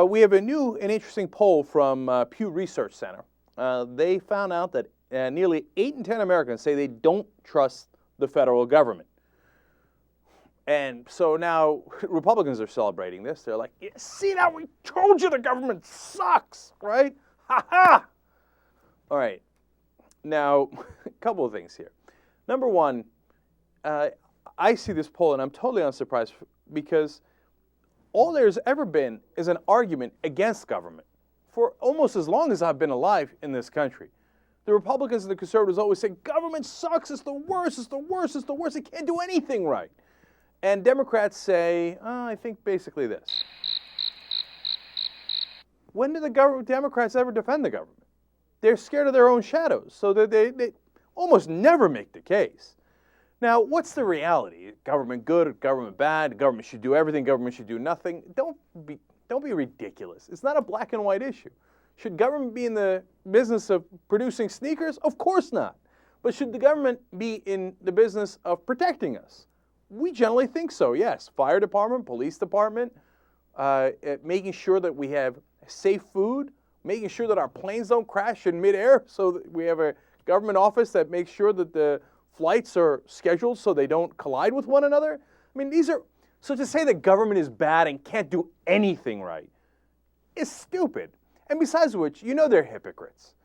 We have a new and interesting poll from Pew Research Center. They found out that nearly 8 in 10 Americans say they don't trust the federal government. And so now Republicans are celebrating this. They're like, yeah, see now, we told you the government sucks, right? Ha ha! All right. Now, a couple of things here. Number one, I see this poll and I'm totally unsurprised because all there's ever been is an argument against government for almost as long as I've been alive in this country. The Republicans and the conservatives always say, government sucks, it's the worst, it's the worst, it's the worst, it can't do anything right. And Democrats say, I think basically this. When do the Democrats ever defend the government? They're scared of their own shadows, so that they almost never make the case. Now, what's the reality? Government good, government bad, government should do everything, government should do nothing. Don't be ridiculous. It's not a black and white issue. Should government be in the business of producing sneakers? Of course not. But should the government be in the business of protecting us? We generally think so, yes. Fire department, police department, making sure that we have safe food, making sure that our planes don't crash in midair, so that we have a government office that makes sure that the flights are scheduled so they don't collide with one another. I mean, so to say that government is bad and can't do anything right is stupid. And besides which, you know they're hypocrites.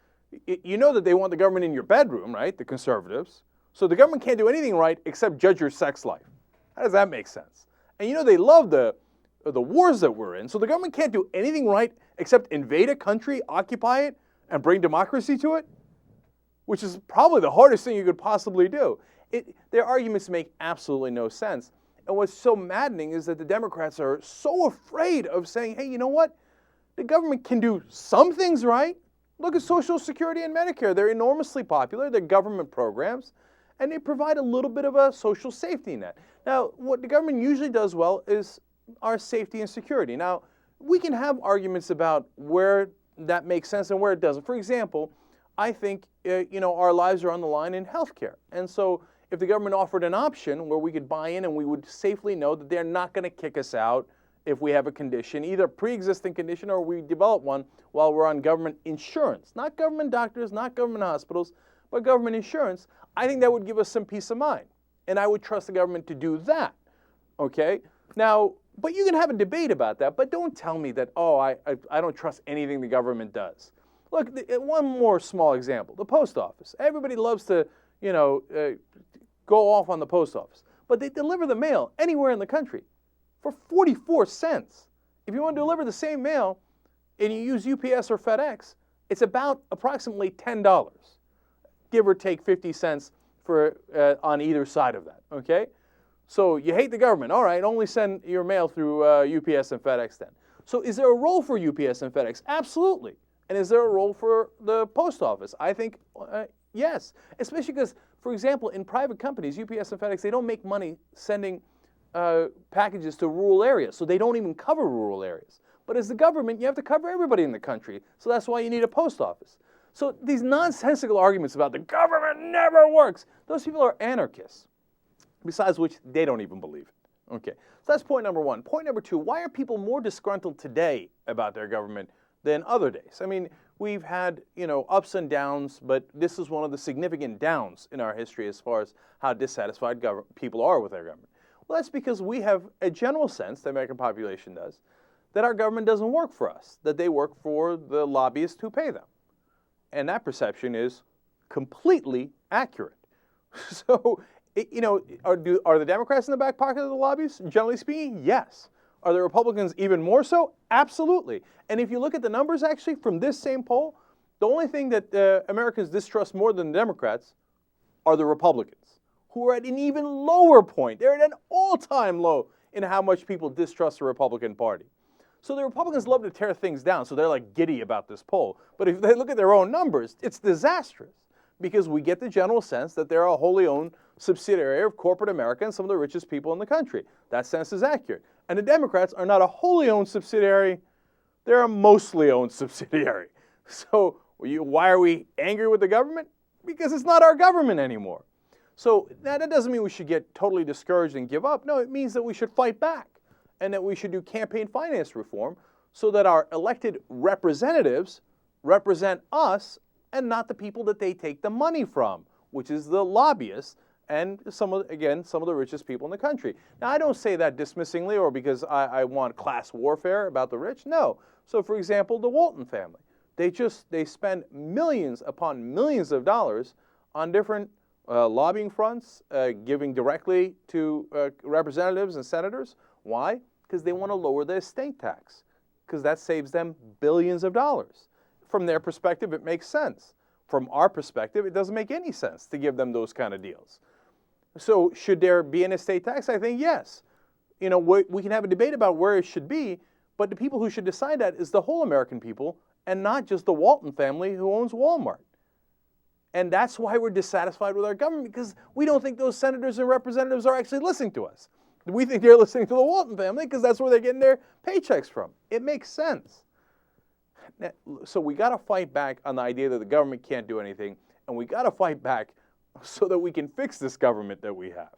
You know that they want the government in your bedroom, right, the conservatives. So the government can't do anything right except judge your sex life. How does that make sense? And you know they love the wars that we're in, so the government can't do anything right except invade a country, occupy it, and bring democracy to it, which is probably the hardest thing you could possibly do. Their arguments make absolutely no sense. And what's so maddening is that the Democrats are so afraid of saying, hey, you know what? The government can do some things right. Look at Social Security and Medicare. They're enormously popular. They're government programs, and they provide a little bit of a social safety net. Now, what the government usually does well is our safety and security. Now, we can have arguments about where that makes sense and where it doesn't. For example, I think our lives are on the line in healthcare. And so if the government offered an option where we could buy in and we would safely know that they're not going to kick us out if we have a condition, either a pre-existing condition or we develop one while we're on government insurance, not government doctors, not government hospitals, but government insurance, I think that would give us some peace of mind. And I would trust the government to do that, okay? Now, but you can have a debate about that, but don't tell me that, I don't trust anything the government does. Look, one more small example, the post office. Everybody loves to, go off on the post office, but they deliver the mail anywhere in the country for 44 cents. If you want to deliver the same mail and you use UPS or FedEx, it's about approximately $10, give or take 50 cents for on either side of that, okay? So you hate the government. All right, only send your mail through UPS and FedEx then. So is there a role for UPS and FedEx? Absolutely. And is there a role for the post office? I think yes, especially because, for example, in private companies, UPS and FedEx, they don't make money sending packages to rural areas, so they don't even cover rural areas. But as the government, you have to cover everybody in the country, so that's why you need a post office. So these nonsensical arguments about the government never works, those people are anarchists, besides which they don't even believe it. Okay, so that's point number one. Point number two, why are people more disgruntled today about their government than other days? I mean, we've had, ups and downs, but this is one of the significant downs in our history as far as how dissatisfied people are with their government. Well, that's because we have a general sense, the American population does, that our government doesn't work for us, that they work for the lobbyists who pay them. And that perception is completely accurate. So, are the Democrats in the back pocket of the lobbyists? Generally speaking, yes. Are the Republicans even more so? Absolutely. And if you look at the numbers actually from this same poll, the only thing that Americans distrust more than the Democrats are the Republicans, who are at an even lower point. They're at an all-time low in how much people distrust the Republican Party. So the Republicans love to tear things down, so they're like giddy about this poll. But if they look at their own numbers, it's disastrous because we get the general sense that they're a wholly owned subsidiary of corporate America and some of the richest people in the country. That sense is accurate. And the Democrats are not a wholly owned subsidiary, they're a mostly owned subsidiary. So why are we angry with the government? Because it's not our government anymore. So that doesn't mean we should get totally discouraged and give up. No, it means that we should fight back and that we should do campaign finance reform so that our elected representatives represent us and not the people that they take the money from, which is the lobbyists and some of the richest people in the country. Now, I don't say that dismissingly or because I want class warfare about the rich. No. So, for example, the Walton family, they spend millions upon millions of dollars on different lobbying fronts, giving directly to representatives and senators. Why? Because they want to lower the estate tax, because that saves them billions of dollars. From their perspective, it makes sense. From our perspective, it doesn't make any sense to give them those kind of deals. So should there be an estate tax? I think yes. You know, we can have a debate about where it should be, but the people who should decide that is the whole American people and not just the Walton family who owns Walmart. And that's why we're dissatisfied with our government, because we don't think those senators and representatives are actually listening to us. We think they're listening to the Walton family because that's where they're getting their paychecks from. It makes sense. So we got to fight back on the idea that the government can't do anything, and we got to fight back so that we can fix this government that we have.